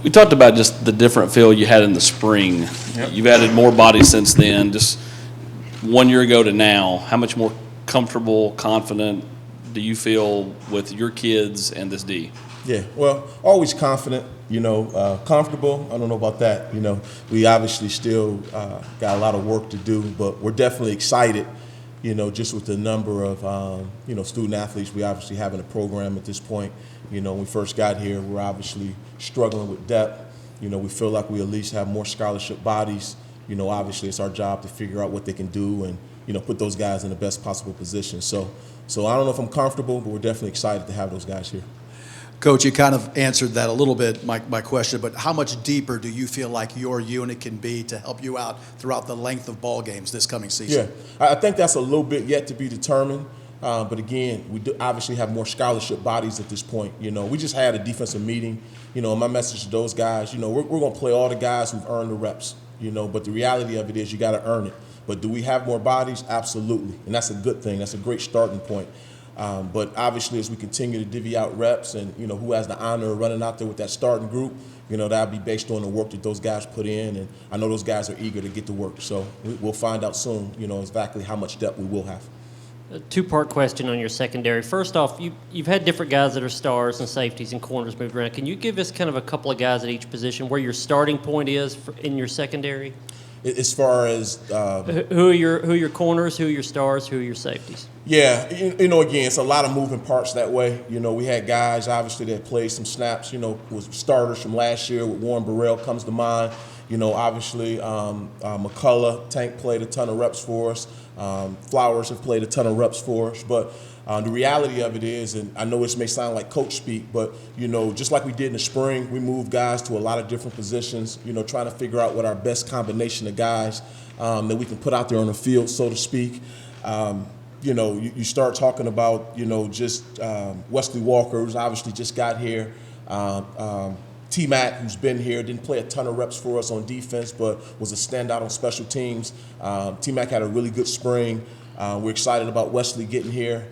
We talked about just the different feel you had in the spring. Yep. You've added more bodies since then. Just 1 year ago to now, how much more comfortable, confident do you feel with your kids and this D? Yeah, well, always confident, comfortable. I don't know about that. We obviously still got a lot of work to do, but we're definitely excited, just with the number of, student athletes we obviously have in the program at this point. When we first got here, we're obviously struggling with depth. We feel like we at least have more scholarship bodies. Obviously it's our job to figure out what they can do and, put those guys in the best possible position. So I don't know if I'm comfortable, but we're definitely excited to have those guys here. Coach, you kind of answered that a little bit, my question, but how much deeper do you feel like your unit can be to help you out throughout the length of ball games this coming season? Yeah, I think that's a little bit yet to be determined. But again, we do obviously have more scholarship bodies at this point. We just had a defensive meeting. And my message to those guys, we're going to play all the guys who've earned the reps. But the reality of it is you got to earn it. But do we have more bodies? Absolutely, and that's a good thing. That's a great starting point. But obviously, as we continue to divvy out reps and, who has the honor of running out there with that starting group, that'll be based on the work that those guys put in. And I know those guys are eager to get to work. So we'll find out soon, exactly how much depth we will have. A two-part question on your secondary. First off, you've had different guys that are stars and safeties and corners moved around. Can you give us kind of a couple of guys at each position where your starting point is in your secondary? As far as who are your corners, who are your stars, who are your safeties? Yeah, again, it's a lot of moving parts that way. We had guys obviously that played some snaps. Was starters from last year with Warren Burrell comes to mind. Obviously McCullough, Tank played a ton of reps for us. Flowers have played a ton of reps for us, but the reality of it is, and I know this may sound like coach speak, but just like we did in the spring, we moved guys to a lot of different positions. Trying to figure out what our best combination of guys that we can put out there on the field, so to speak. You start talking about just Wesley Walker, who's obviously just got here. T-Mac, who's been here, didn't play a ton of reps for us on defense, but was a standout on special teams. T-Mac had a really good spring. We're excited about Wesley getting here.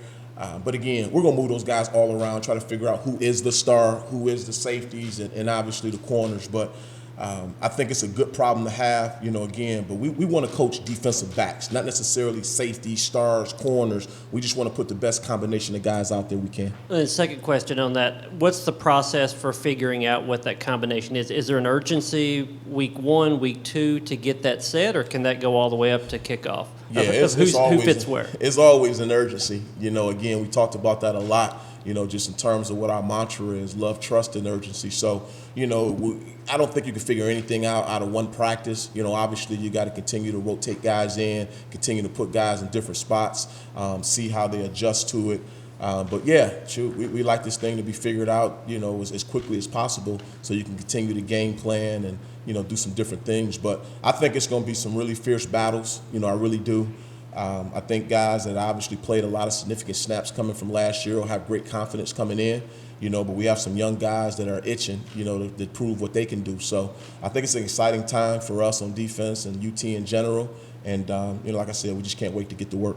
But again, we're going to move those guys all around, try to figure out who is the star, who is the safeties, and obviously the corners. But I think it's a good problem to have, again. But we want to coach defensive backs, not necessarily safety, stars, corners. We just want to put the best combination of guys out there we can. And the second question on that, what's the process for figuring out what that combination is? Is there an urgency week 1, week 2 to get that set, or can that go all the way up to kickoff? Yeah, who fits where? It's always an urgency. Again, we talked about that a lot, just in terms of what our mantra is, love, trust, and urgency. So, I don't think you can figure anything out of one practice. Obviously you got to continue to rotate guys in, continue to put guys in different spots, see how they adjust to it. But yeah, we like this thing to be figured out, as quickly as possible so you can continue to game plan and, do some different things. But I think it's going to be some really fierce battles. I really do. I think guys that obviously played a lot of significant snaps coming from last year will have great confidence coming in, but we have some young guys that are itching, to prove what they can do. So I think it's an exciting time for us on defense and UT in general. And, like I said, we just can't wait to get to work.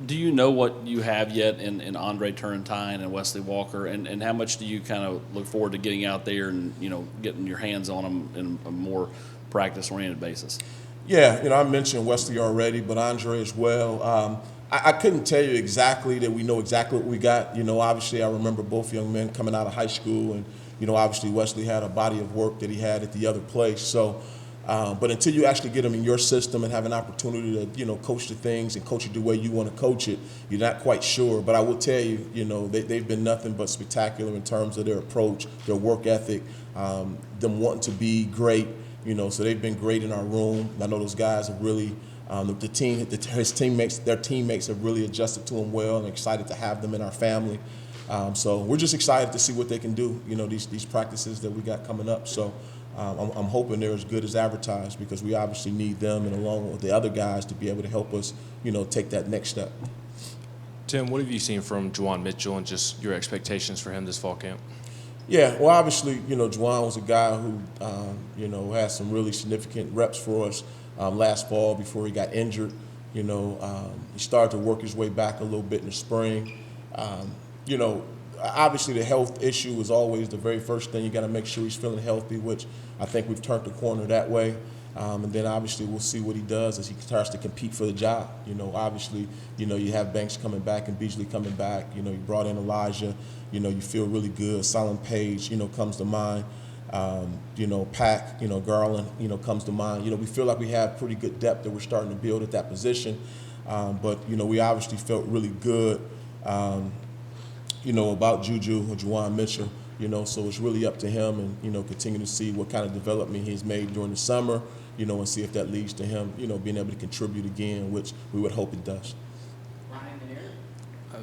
Do you know what you have yet in Andre Turrentine and Wesley Walker, and how much do you kind of look forward to getting out there and, getting your hands on them in a more practice-oriented basis? Yeah, I mentioned Wesley already, but Andre as well. I couldn't tell you exactly that we know exactly what we got. Obviously I remember both young men coming out of high school, and, obviously Wesley had a body of work that he had at the other place. So, but until you actually get them in your system and have an opportunity to, coach the things and coach it the way you want to coach it, you're not quite sure. But I will tell you, they've been nothing but spectacular in terms of their approach, their work ethic, them wanting to be great. So they've been great in our room. I know those guys have really, their teammates have really adjusted to him well, and excited to have them in our family. So we're just excited to see what they can do, these practices that we got coming up. So I'm hoping they're as good as advertised, because we obviously need them, and along with the other guys, to be able to help us, take that next step. Tim, what have you seen from Juwan Mitchell and just your expectations for him this fall camp? Yeah, well, obviously, Juwan was a guy who, had some really significant reps for us last fall before he got injured. He started to work his way back a little bit in the spring. obviously the health issue is always the very first thing. You got to make sure he's feeling healthy, which I think we've turned the corner that way. And then obviously we'll see what he does as he starts to compete for the job. Obviously, you have Banks coming back and Beasley coming back. You brought in Elijah. You feel really good. Solon Page, comes to mind. Pack, Garland, comes to mind. We feel like we have pretty good depth that we're starting to build at that position. But we obviously felt really good, about Juju or Juwan Mitchell. So it's really up to him and, continue to see what kind of development he's made during the summer, and see if that leads to him, being able to contribute again, which we would hope it does.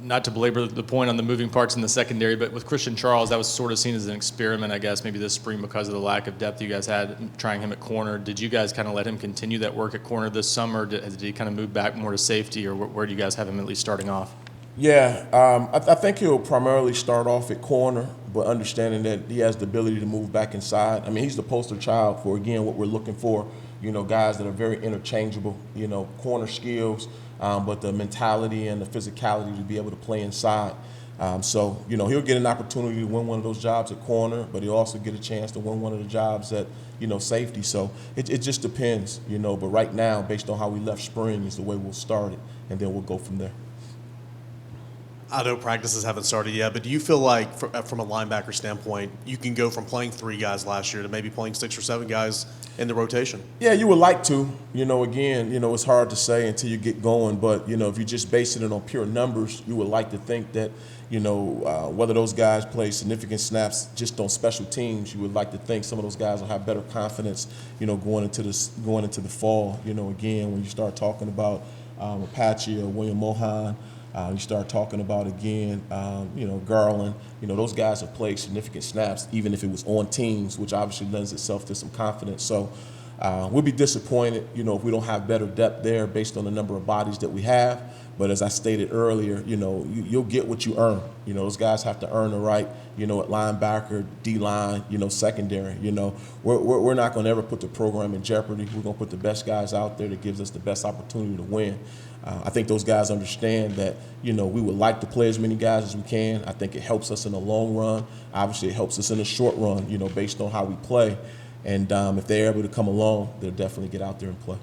Not to belabor the point on the moving parts in the secondary, but with Christian Charles, that was sort of seen as an experiment, I guess, maybe this spring because of the lack of depth you guys had trying him at corner. Did you guys kind of let him continue that work at corner this summer? Did he kind of move back more to safety, or where do you guys have him at least starting off? Yeah, I think he'll primarily start off at corner, but understanding that he has the ability to move back inside. I mean, he's the poster child for, again, what we're looking for, guys that are very interchangeable, corner skills, but the mentality and the physicality to be able to play inside. So, he'll get an opportunity to win one of those jobs at corner, but he'll also get a chance to win one of the jobs at, safety. So it just depends, but right now, based on how we left spring is the way we'll start it, and then we'll go from there. I know practices haven't started yet, but do you feel like from a linebacker standpoint, you can go from playing 3 guys last year to maybe playing 6 or 7 guys in the rotation? Yeah, you would like to. Again, it's hard to say until you get going, but, if you just base it on pure numbers, you would like to think that, whether those guys play significant snaps just on special teams, you would like to think some of those guys will have better confidence, going into the fall. Again, when you start talking about Apache or William Mohan, you start talking about, again, Garland. Those guys have played significant snaps, even if it was on teams, which obviously lends itself to some confidence. So we'll be disappointed, if we don't have better depth there based on the number of bodies that we have. But as I stated earlier, you'll get what you earn. Those guys have to earn the right, at linebacker, D-line, secondary. We're not going to ever put the program in jeopardy. We're going to put the best guys out there that gives us the best opportunity to win. I think those guys understand that, we would like to play as many guys as we can. I think it helps us in the long run. Obviously, it helps us in the short run, based on how we play. And if they're able to come along, they'll definitely get out there and play.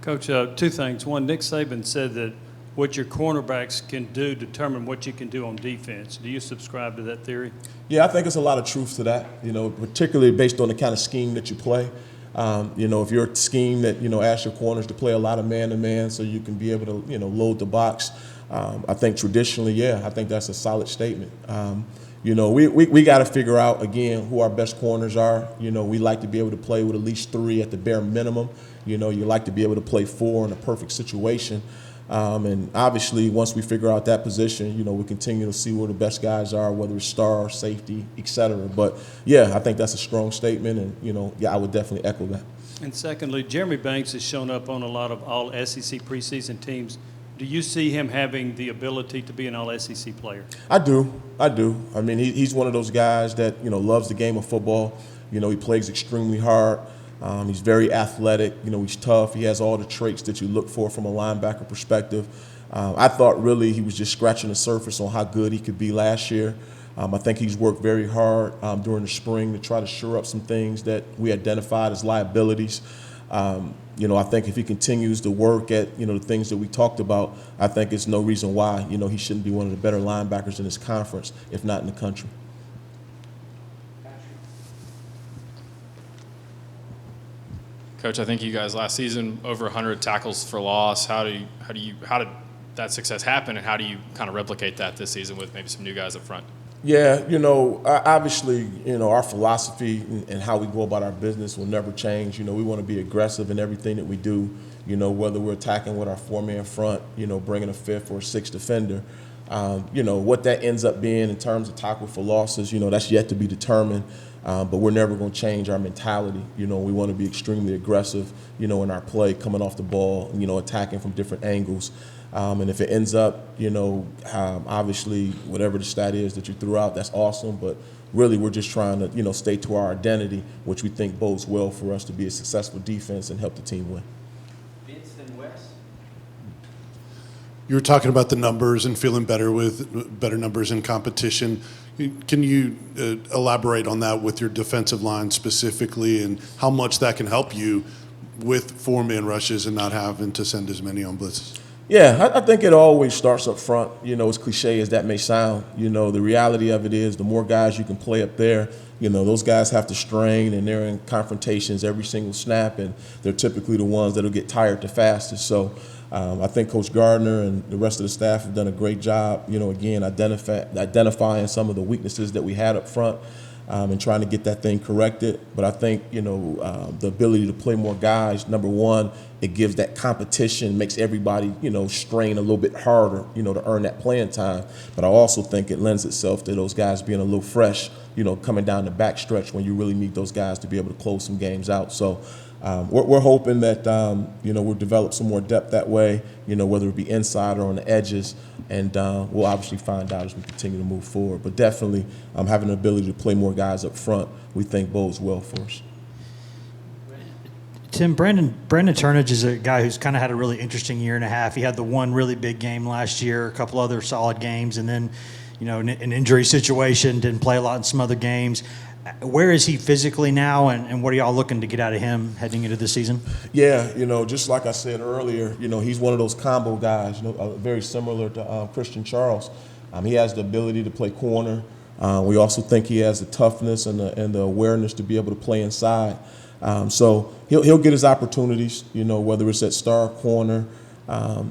Coach, 2 things. One, Nick Saban said that what your cornerbacks can do determine what you can do on defense. Do you subscribe to that theory? Yeah, I think there's a lot of truth to that, particularly based on the kind of scheme that you play. If you're a scheme that, asks your corners to play a lot of man-to-man so you can be able to, load the box, I think traditionally, I think that's a solid statement. We got to figure out, again, who our best corners are. We like to be able to play with at least 3 at the bare minimum. You like to be able to play 4 in a perfect situation. And obviously, once we figure out that position, we continue to see where the best guys are, whether it's star, safety, et cetera. But, I think that's a strong statement, and, I would definitely echo that. And secondly, Jeremy Banks has shown up on a lot of all-SEC preseason teams. Do you see him having the ability to be an all-SEC player? I do. I mean, he's one of those guys that, loves the game of football. He plays extremely hard. He's very athletic. He's tough. He has all the traits that you look for from a linebacker perspective. I thought really he was just scratching the surface on how good he could be last year. I think he's worked very hard during the spring to try to shore up some things that we identified as liabilities. I think if he continues to work at, the things that we talked about, I think it's no reason why, he shouldn't be one of the better linebackers in this conference, if not in the country. Coach, I think you guys last season over 100 tackles for loss. How did that success happen, and how do you kind of replicate that this season with maybe some new guys up front? Yeah, obviously, our philosophy and how we go about our business will never change. We want to be aggressive in everything that we do, whether we're attacking with our 4-man front, bringing a 5th or a 6th defender. What that ends up being in terms of tackle for losses, that's yet to be determined. But we're never going to change our mentality. We want to be extremely aggressive, in our play, coming off the ball, attacking from different angles. And if it ends up, obviously, whatever the stat is that you threw out, that's awesome. But really, we're just trying to, stay to our identity, which we think bodes well for us to be a successful defense and help the team win. You were talking about the numbers and feeling better with better numbers in competition. Can you elaborate on that with your defensive line specifically, and how much that can help you with four-man rushes and not having to send as many on blitzes? Yeah, I think it always starts up front. As cliche as that may sound, the reality of it is the more guys you can play up there, those guys have to strain, and they're in confrontations every single snap, and they're typically the ones that'll get tired the fastest. So I think Coach Gardner and the rest of the staff have done a great job, again, identifying some of the weaknesses that we had up front. And trying to get that thing corrected. But I think, the ability to play more guys, number one, it gives that competition, makes everybody, strain a little bit harder, to earn that playing time. But I also think it lends itself to those guys being a little fresh, coming down the back stretch when you really need those guys to be able to close some games out. So we're hoping that, we'll develop some more depth that way, whether it be inside or on the edges. And we'll obviously find out as we continue to move forward. But definitely having the ability to play more guys up front, we think bodes well for us. Tim, Brandon Turnage is a guy who's kind of had a really interesting year and a half. He had the one really big game last year, a couple other solid games, and then, an injury situation, didn't play a lot in some other games. Where is he physically now, and what are y'all looking to get out of him heading into the season? Yeah, just like I said earlier, he's one of those combo guys, very similar to Christian Charles. He has the ability to play corner. We also think he has the toughness and the awareness to be able to play inside. So he'll get his opportunities, whether it's at star corner,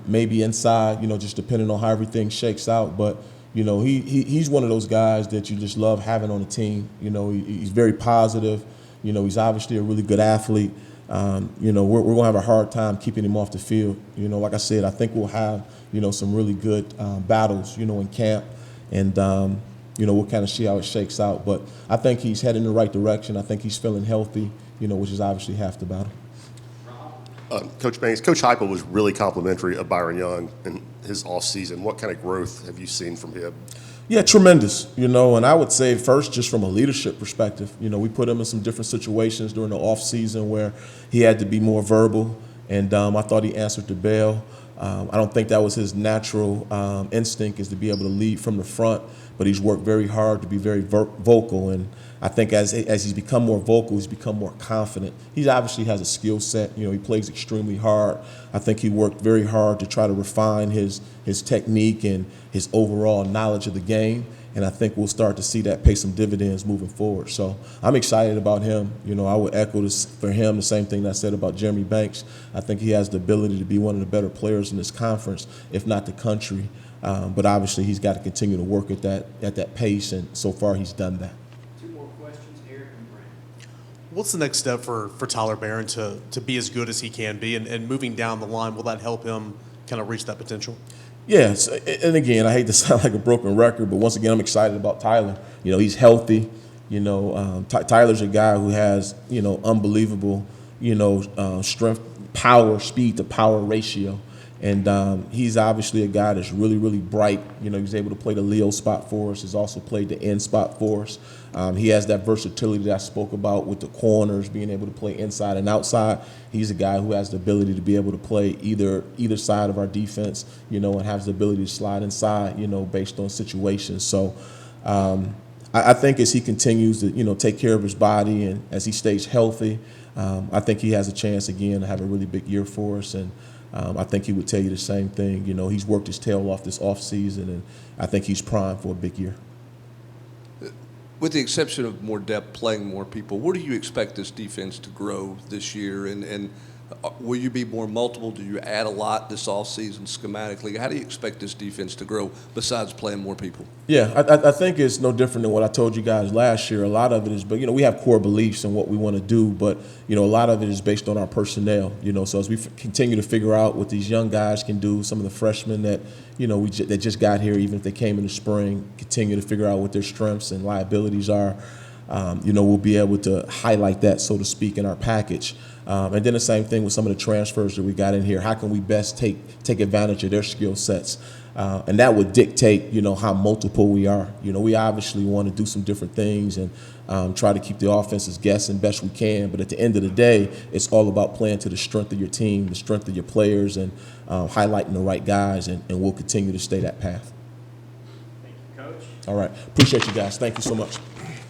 maybe inside, just depending on how everything shakes out. But he's one of those guys that you just love having on the team. He's very positive. He's obviously a really good athlete. We're going to have a hard time keeping him off the field. Like I said, I think we'll have, some really good battles, in camp. And, we'll kind of see how it shakes out. But I think he's heading in the right direction. I think he's feeling healthy, which is obviously half the battle. Coach Banks, Coach Heupel was really complimentary of Byron Young in his offseason. What kind of growth have you seen from him? Yeah, tremendous, and I would say first just from a leadership perspective, we put him in some different situations during the offseason where he had to be more verbal, and I thought he answered the bell. I don't think that was his natural instinct, is to be able to lead from the front, but he's worked very hard to be very vocal, and I think as he's become more vocal, he's become more confident. He obviously has a skill set. He plays extremely hard. I think he worked very hard to try to refine his technique and his overall knowledge of the game. And I think we'll start to see that pay some dividends moving forward. So I'm excited about him. I would echo this for him, the same thing that I said about Jeremy Banks. I think he has the ability to be one of the better players in this conference, if not the country. But obviously he's got to continue to work at that pace, and so far he's done that. What's the next step for Tyler Barron to be as good as he can be? And moving down the line, will that help him kind of reach that potential? Yes, and again, I hate to sound like a broken record, but once again, I'm excited about Tyler. He's healthy. Tyler's a guy who has, unbelievable, strength, power, speed to power ratio. And he's obviously a guy that's really, really bright. He's able to play the Leo spot for us. He's also played the end spot for us. He has that versatility that I spoke about with the corners, being able to play inside and outside. He's a guy who has the ability to be able to play either side of our defense, and has the ability to slide inside, based on situations. So I think as he continues to, take care of his body and as he stays healthy, I think he has a chance again to have a really big year for us. And I think he would tell you the same thing. He's worked his tail off this offseason, and I think he's primed for a big year. With the exception of more depth, playing more people, where do you expect this defense to grow this year? And will you be more multiple? Do you add a lot this offseason schematically? How do you expect this defense to grow besides playing more people? Yeah, I think it's no different than what I told you guys last year. A lot of it is, but we have core beliefs in what we want to do, but a lot of it is based on our personnel. So as we continue to figure out what these young guys can do, some of the freshmen that that just got here, even if they came in the spring, continue to figure out what their strengths and liabilities are. We'll be able to highlight that, so to speak, in our package. And then the same thing with some of the transfers that we got in here. How can we best take advantage of their skill sets? And that would dictate, how multiple we are. We obviously want to do some different things and try to keep the offenses guessing best we can. But at the end of the day, it's all about playing to the strength of your team, the strength of your players, and highlighting the right guys. And we'll continue to stay that path. Thank you, Coach. All right. Appreciate you guys. Thank you so much.